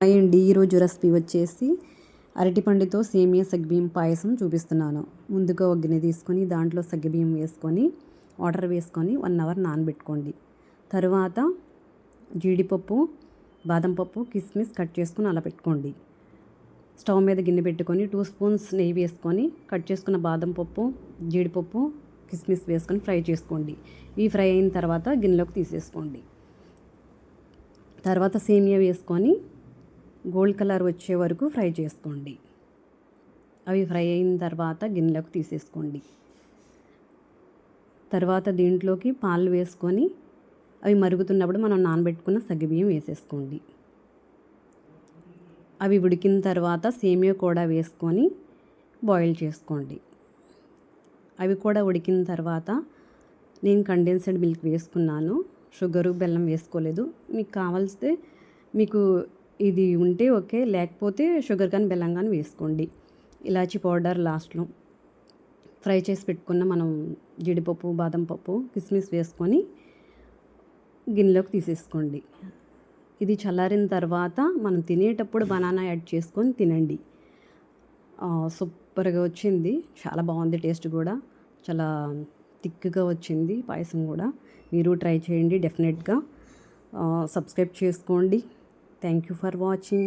Hi అండి, ఈరోజు recipe వచ్చేసి అరటిపండుతో సేమియా సగ్గుబియ్యం పాయసం చూపిస్తున్నాను. ముందుగా ఒక గిన్నె తీసుకొని దాంట్లో సగ్గుబియ్యం వేసుకొని వాటర్ వేసుకొని 1 అవర్ నానబెట్టుకోండి. తర్వాత జీడిపప్పు, బాదం పప్పు, కిస్మిస్ కట్ చేసుకుని అలా పెట్టుకోండి. స్టవ్ మీద గిన్నె పెట్టుకొని 2 స్పూన్స్ నెయ్యి వేసుకొని కట్ చేసుకున్న బాదం పప్పు, జీడిపప్పు, కిస్మిస్ వేసుకొని ఫ్రై చేసుకోండి. ఈ ఫ్రై అయిన తర్వాత గిన్నెలోకి తీసేసుకోండి. తర్వాత సేమియా వేసుకొని గోల్డ్ కలర్ వచ్చే వరకు ఫ్రై చేసుకోండి. అవి ఫ్రై అయిన తర్వాత గిన్నెలోకి తీసేసుకోండి. తర్వాత దీంట్లోకి పాలు వేసుకొని అవి మరుగుతున్నప్పుడు మనం నానబెట్టుకున్న సగ్గుబియ్యం వేసేసుకోండి. అవి ఉడికిన తర్వాత సేమియా కూడా వేసుకొని బాయిల్ చేసుకోండి. అవి కూడా ఉడికిన తర్వాత నేను కండెన్స్డ్ మిల్క్ వేసుకున్నాను, షుగరు బెల్లం వేసుకోలేదు. మీకు కావాల్సితే మీకు ఇది ఉంటే ఓకే, లేకపోతే షుగర్ కానీ బెల్లం కానీ వేసుకోండి. ఇలాచీ పౌడర్ లాస్ట్లో ఫ్రై చేసి పెట్టుకున్న మనం జీడిపప్పు, బాదం పప్పు, కిస్మిస్ వేసుకొని గిన్నెలోకి తీసేసుకోండి. ఇది చల్లారిన తర్వాత మనం తినేటప్పుడు బనానా యాడ్ చేసుకొని తినండి. సూపర్గా వచ్చింది, చాలా బాగుంది. టేస్ట్ కూడా చాలా థిక్గా వచ్చింది పాయసం కూడా. మీరు ట్రై చేయండి డెఫినెట్గా. సబ్స్క్రైబ్ చేసుకోండి. Thank you for watching.